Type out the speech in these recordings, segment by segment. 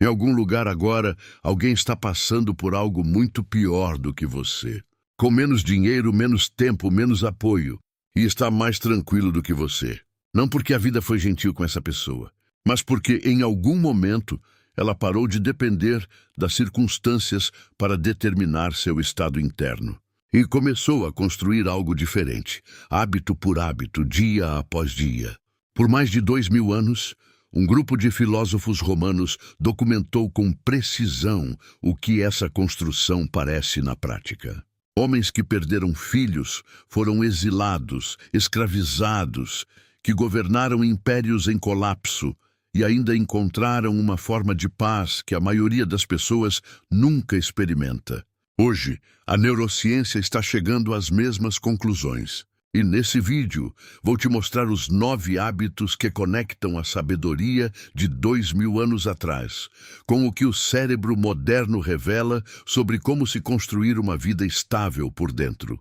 Em algum lugar agora, alguém está passando por algo muito pior do que você. Com menos dinheiro, menos tempo, menos apoio. E está mais tranquilo do que você. Não porque a vida foi gentil com essa pessoa, mas porque em algum momento ela parou de depender das circunstâncias para determinar seu estado interno. E começou a construir algo diferente, hábito por hábito, dia após dia. Por mais de 2000 anos, um grupo de filósofos romanos documentou com precisão o que essa construção parece na prática. Homens que perderam filhos, foram exilados, escravizados, que governaram impérios em colapso e ainda encontraram uma forma de paz que a maioria das pessoas nunca experimenta. Hoje, a neurociência está chegando às mesmas conclusões. E nesse vídeo, vou te mostrar os 9 hábitos que conectam a sabedoria de 2000 anos atrás, com o que o cérebro moderno revela sobre como se construir uma vida estável por dentro.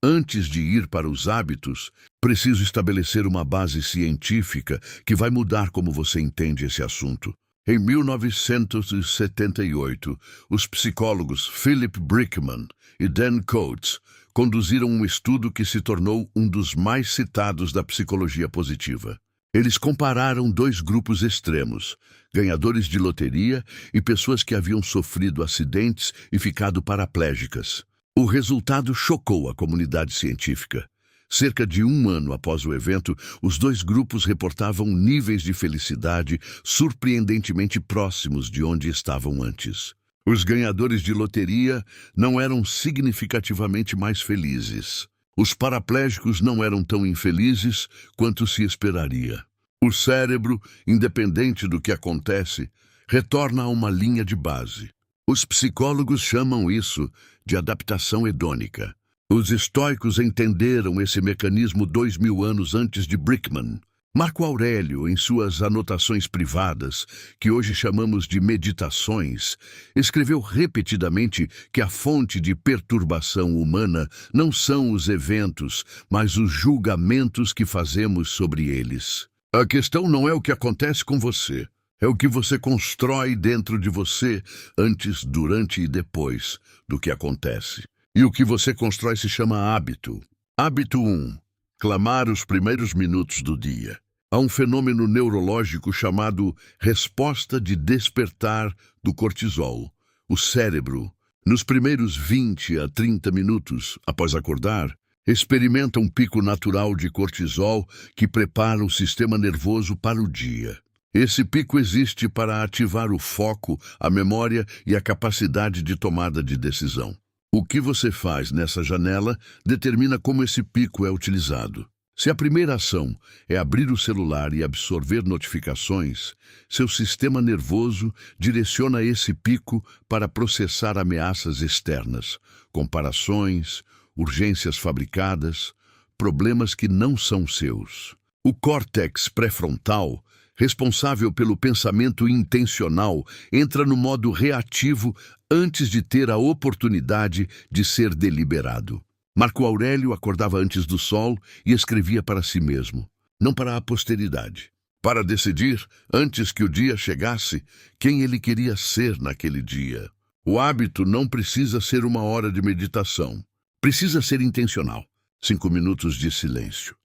Antes de ir para os hábitos, preciso estabelecer uma base científica que vai mudar como você entende esse assunto. Em 1978, os psicólogos Philip Brickman e Dan Coates conduziram um estudo que se tornou um dos mais citados da psicologia positiva. Eles compararam 2 grupos extremos, ganhadores de loteria e pessoas que haviam sofrido acidentes e ficado paraplégicas. O resultado chocou a comunidade científica. Cerca de 1 ano após o evento, os 2 grupos reportavam níveis de felicidade surpreendentemente próximos de onde estavam antes. Os ganhadores de loteria não eram significativamente mais felizes. Os paraplégicos não eram tão infelizes quanto se esperaria. O cérebro, independente do que acontece, retorna a uma linha de base. Os psicólogos chamam isso de adaptação hedônica. Os estoicos entenderam esse mecanismo 2000 anos antes de Brickman. Marco Aurélio, em suas anotações privadas, que hoje chamamos de meditações, escreveu repetidamente que a fonte de perturbação humana não são os eventos, mas os julgamentos que fazemos sobre eles. A questão não é o que acontece com você, é o que você constrói dentro de você antes, durante e depois do que acontece. E o que você constrói se chama hábito. Hábito 1. Clamar os primeiros minutos do dia. Há um fenômeno neurológico chamado resposta de despertar do cortisol. O cérebro, nos primeiros 20 a 30 minutos após acordar, experimenta um pico natural de cortisol que prepara o sistema nervoso para o dia. Esse pico existe para ativar o foco, a memória e a capacidade de tomada de decisão. O que você faz nessa janela determina como esse pico é utilizado. Se a primeira ação é abrir o celular e absorver notificações, seu sistema nervoso direciona esse pico para processar ameaças externas, comparações, urgências fabricadas, problemas que não são seus. O córtex pré-frontal, responsável pelo pensamento intencional, entra no modo reativo antes de ter a oportunidade de ser deliberado. Marco Aurélio acordava antes do sol e escrevia para si mesmo, não para a posteridade, para decidir, antes que o dia chegasse, quem ele queria ser naquele dia. O hábito não precisa ser 1 hora de meditação. Precisa ser intencional. 5 minutos de silêncio.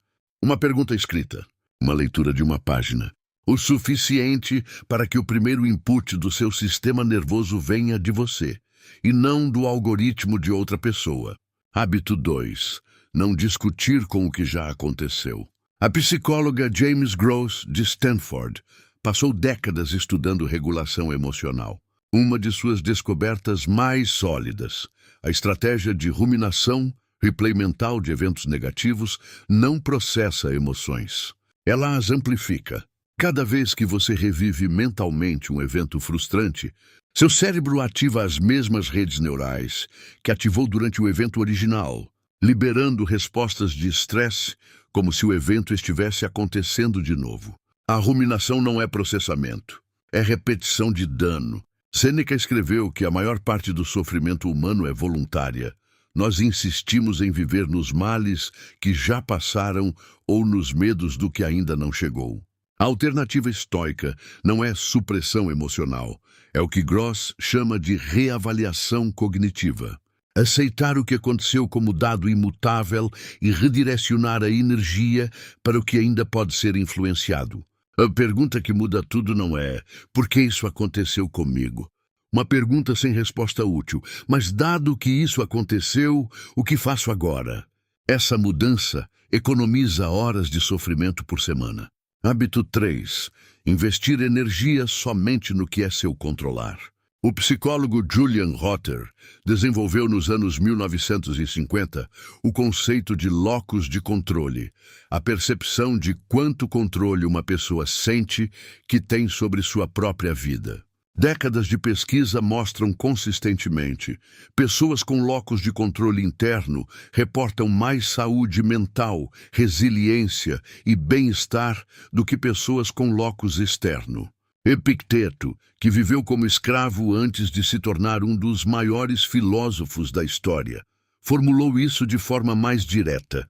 Uma pergunta escrita. Uma leitura de uma página. O suficiente para que o primeiro input do seu sistema nervoso venha de você, e não do algoritmo de outra pessoa. Hábito 2. Não discutir com o que já aconteceu. A psicóloga James Gross, de Stanford, passou décadas estudando regulação emocional. Uma de suas descobertas mais sólidas, a estratégia de ruminação, replay mental de eventos negativos, não processa emoções. Ela as amplifica. Cada vez que você revive mentalmente um evento frustrante, seu cérebro ativa as mesmas redes neurais que ativou durante o evento original, liberando respostas de estresse como se o evento estivesse acontecendo de novo. A ruminação não é processamento, é repetição de dano. Sêneca escreveu que a maior parte do sofrimento humano é voluntária. Nós insistimos em viver nos males que já passaram ou nos medos do que ainda não chegou. A alternativa estoica não é supressão emocional, é o que Gross chama de reavaliação cognitiva. Aceitar o que aconteceu como dado imutável e redirecionar a energia para o que ainda pode ser influenciado. A pergunta que muda tudo não é por que isso aconteceu comigo? Uma pergunta sem resposta útil. Mas dado que isso aconteceu, o que faço agora? Essa mudança economiza horas de sofrimento por semana. Hábito 3. Investir energia somente no que é seu controlar. O psicólogo Julian Rotter desenvolveu nos anos 1950 o conceito de locus de controle, a percepção de quanto controle uma pessoa sente que tem sobre sua própria vida. Décadas de pesquisa mostram consistentemente: pessoas com locus de controle interno reportam mais saúde mental, resiliência e bem-estar do que pessoas com locus externo. Epicteto, que viveu como escravo antes de se tornar um dos maiores filósofos da história, formulou isso de forma mais direta.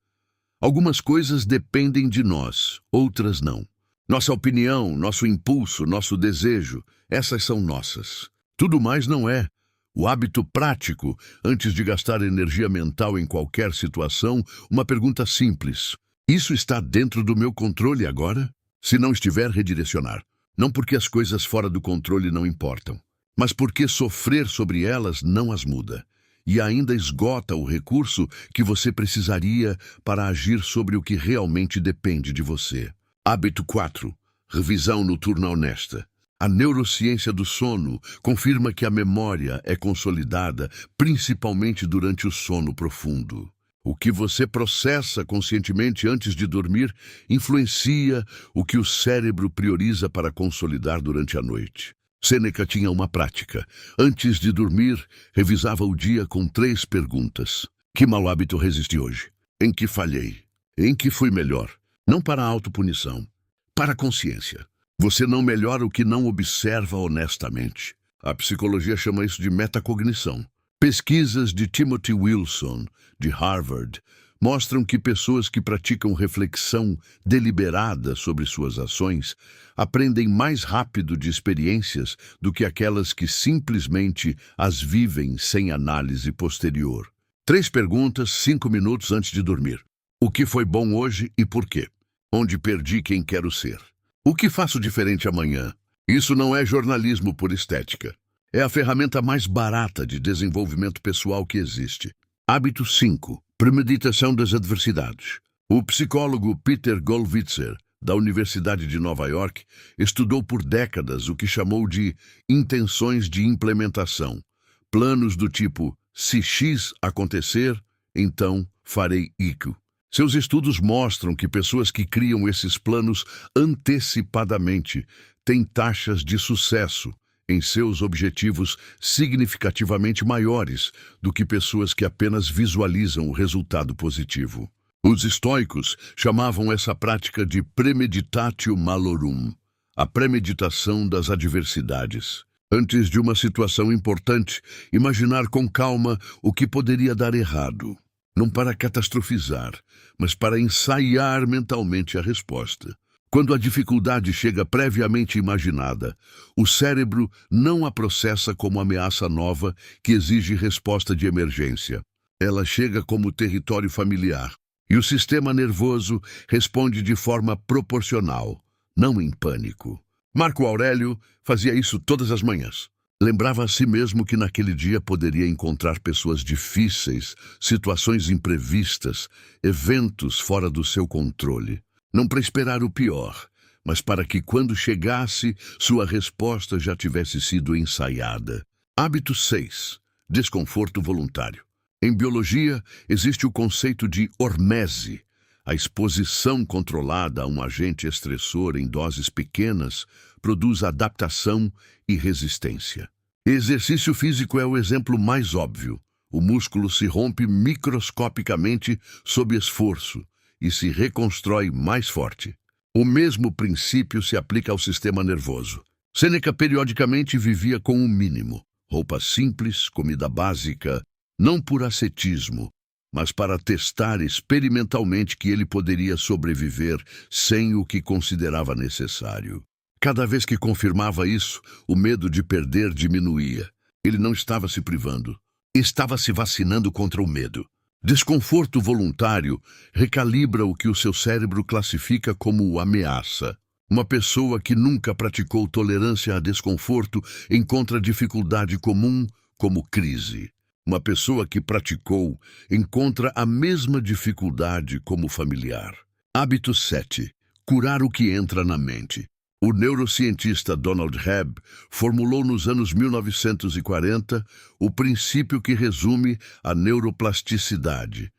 Algumas coisas dependem de nós, outras não. Nossa opinião, nosso impulso, nosso desejo, essas são nossas. Tudo mais não é. O hábito prático, antes de gastar energia mental em qualquer situação, uma pergunta simples: isso está dentro do meu controle agora? Se não estiver, redirecionar. Não porque as coisas fora do controle não importam, mas porque sofrer sobre elas não as muda e ainda esgota o recurso que você precisaria para agir sobre o que realmente depende de você. Hábito 4. Revisão noturna honesta. A neurociência do sono confirma que a memória é consolidada principalmente durante o sono profundo. O que você processa conscientemente antes de dormir influencia o que o cérebro prioriza para consolidar durante a noite. Sêneca tinha uma prática. Antes de dormir, revisava o dia com 3 perguntas. Que mau hábito resisti hoje? Em que falhei? Em que fui melhor? Não para a autopunição, para a consciência. Você não melhora o que não observa honestamente. A psicologia chama isso de metacognição. Pesquisas de Timothy Wilson, de Harvard, mostram que pessoas que praticam reflexão deliberada sobre suas ações aprendem mais rápido de experiências do que aquelas que simplesmente as vivem sem análise posterior. 3 perguntas, 5 minutos antes de dormir. O que foi bom hoje e por quê? Onde perdi quem quero ser? O que faço diferente amanhã? Isso não é jornalismo por estética. É a ferramenta mais barata de desenvolvimento pessoal que existe. Hábito 5. Premeditação das adversidades. O psicólogo Peter Gollwitzer, da Universidade de Nova York, estudou por décadas o que chamou de intenções de implementação. Planos do tipo, se X acontecer, então farei Y. Seus estudos mostram que pessoas que criam esses planos antecipadamente têm taxas de sucesso em seus objetivos significativamente maiores do que pessoas que apenas visualizam o resultado positivo. Os estoicos chamavam essa prática de premeditatio malorum, a premeditação das adversidades. Antes de uma situação importante, imaginar com calma o que poderia dar errado. Não para catastrofizar, mas para ensaiar mentalmente a resposta. Quando a dificuldade chega previamente imaginada, o cérebro não a processa como ameaça nova que exige resposta de emergência. Ela chega como território familiar, e o sistema nervoso responde de forma proporcional, não em pânico. Marco Aurélio fazia isso todas as manhãs. Lembrava a si mesmo que naquele dia poderia encontrar pessoas difíceis, situações imprevistas, eventos fora do seu controle. Não para esperar o pior, mas para que quando chegasse, sua resposta já tivesse sido ensaiada. Hábito 6. Desconforto voluntário. Em biologia, existe o conceito de hormese. A exposição controlada a um agente estressor em doses pequenas produz adaptação e resistência. Exercício físico é o exemplo mais óbvio. O músculo se rompe microscopicamente sob esforço e se reconstrói mais forte. O mesmo princípio se aplica ao sistema nervoso. Sêneca periodicamente vivia com o mínimo. Roupa simples, comida básica, não por ascetismo, mas para testar experimentalmente que ele poderia sobreviver sem o que considerava necessário. Cada vez que confirmava isso, o medo de perder diminuía. Ele não estava se privando, estava se vacinando contra o medo. Desconforto voluntário recalibra o que o seu cérebro classifica como ameaça. Uma pessoa que nunca praticou tolerância a desconforto encontra dificuldade comum como crise. Uma pessoa que praticou encontra a mesma dificuldade como familiar. Hábito 7. Curar o que entra na mente. O neurocientista Donald Hebb formulou nos anos 1940 o princípio que resume a neuroplasticidade.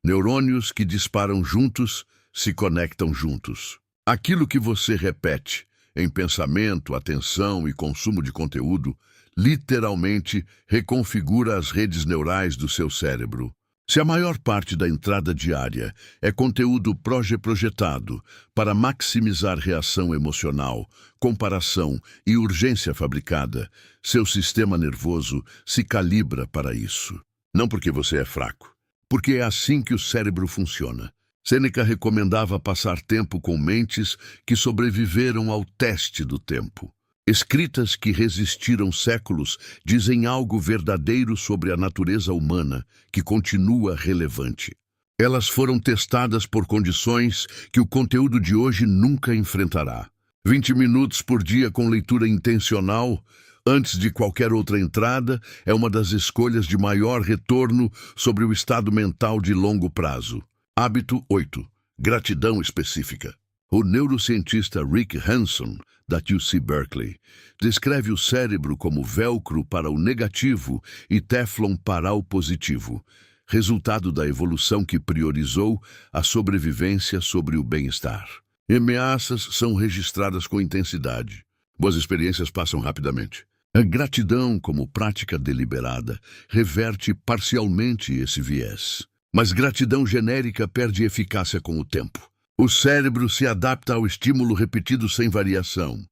Neurônios que disparam juntos se conectam juntos. Aquilo que você repete em pensamento, atenção e consumo de conteúdo literalmente reconfigura as redes neurais do seu cérebro. Se a maior parte da entrada diária é conteúdo projetado para maximizar reação emocional, comparação e urgência fabricada, seu sistema nervoso se calibra para isso. Não porque você é fraco, porque é assim que o cérebro funciona. Sêneca recomendava passar tempo com mentes que sobreviveram ao teste do tempo. Escritas que resistiram séculos dizem algo verdadeiro sobre a natureza humana, que continua relevante. Elas foram testadas por condições que o conteúdo de hoje nunca enfrentará. 20 minutos por dia com leitura intencional, antes de qualquer outra entrada, é uma das escolhas de maior retorno sobre o estado mental de longo prazo. Hábito 8. Gratidão específica. O neurocientista Rick Hanson, da UC Berkeley, descreve o cérebro como velcro para o negativo e teflon para o positivo, resultado da evolução que priorizou a sobrevivência sobre o bem-estar. Ameaças são registradas com intensidade. Boas experiências passam rapidamente. A gratidão, como prática deliberada, reverte parcialmente esse viés. Mas gratidão genérica perde eficácia com o tempo. O cérebro se adapta ao estímulo repetido sem variação.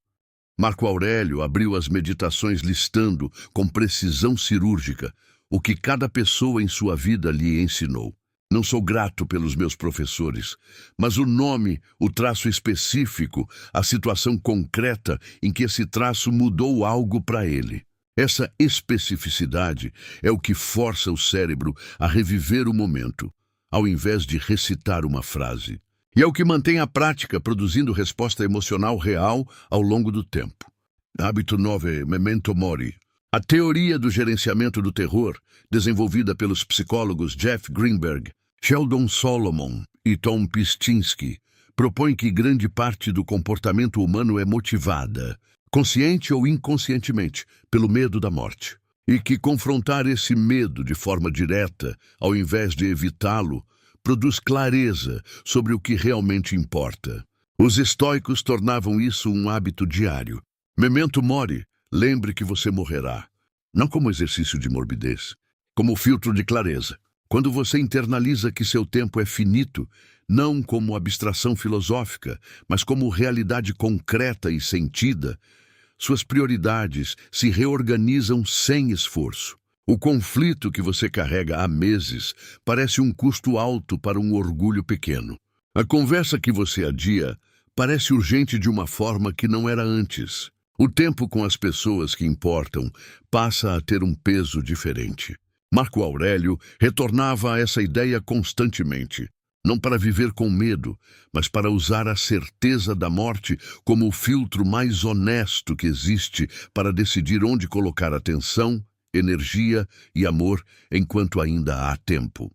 Marco Aurélio abriu as meditações listando, com precisão cirúrgica, o que cada pessoa em sua vida lhe ensinou. Não sou grato pelos meus professores, mas o nome, o traço específico, a situação concreta em que esse traço mudou algo para ele. Essa especificidade é o que força o cérebro a reviver o momento, ao invés de recitar uma frase. E é o que mantém a prática produzindo resposta emocional real ao longo do tempo. Hábito 9. Memento Mori. A teoria do gerenciamento do terror, desenvolvida pelos psicólogos Jeff Greenberg, Sheldon Solomon e Tom Pistinski, propõe que grande parte do comportamento humano é motivada, consciente ou inconscientemente, pelo medo da morte. E que confrontar esse medo de forma direta, ao invés de evitá-lo, produz clareza sobre o que realmente importa. Os estoicos tornavam isso um hábito diário. Memento mori, lembre que você morrerá. Não como exercício de morbidez, como filtro de clareza. Quando você internaliza que seu tempo é finito, não como abstração filosófica, mas como realidade concreta e sentida, suas prioridades se reorganizam sem esforço. O conflito que você carrega há meses parece um custo alto para um orgulho pequeno. A conversa que você adia parece urgente de uma forma que não era antes. O tempo com as pessoas que importam passa a ter um peso diferente. Marco Aurélio retornava a essa ideia constantemente, não para viver com medo, mas para usar a certeza da morte como o filtro mais honesto que existe para decidir onde colocar atenção, energia e amor enquanto ainda há tempo.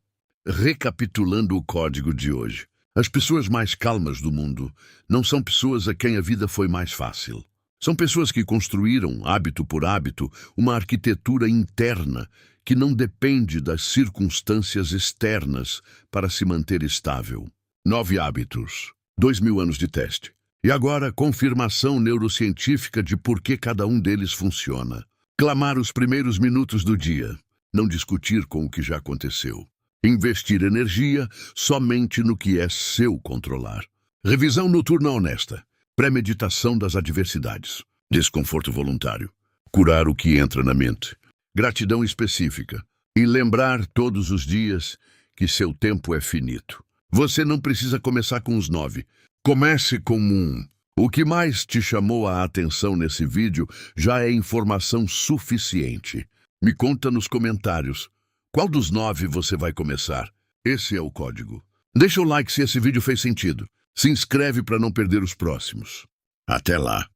Recapitulando o código de hoje, as pessoas mais calmas do mundo não são pessoas a quem a vida foi mais fácil. São pessoas que construíram, hábito por hábito, uma arquitetura interna que não depende das circunstâncias externas para se manter estável. 9 hábitos, 2000 anos de teste. E agora, confirmação neurocientífica de por que cada um deles funciona. Clamar os primeiros minutos do dia, não discutir com o que já aconteceu. Investir energia somente no que é seu controlar. Revisão noturna honesta. Premeditação das adversidades. Desconforto voluntário. Curar o que entra na mente. Gratidão específica. E lembrar todos os dias que seu tempo é finito. Você não precisa começar com os 9. Comece com 1. O que mais te chamou a atenção nesse vídeo já é informação suficiente. Me conta nos comentários. Qual dos 9 você vai começar? Esse é o código. Deixa o like se esse vídeo fez sentido. Se inscreve para não perder os próximos. Até lá!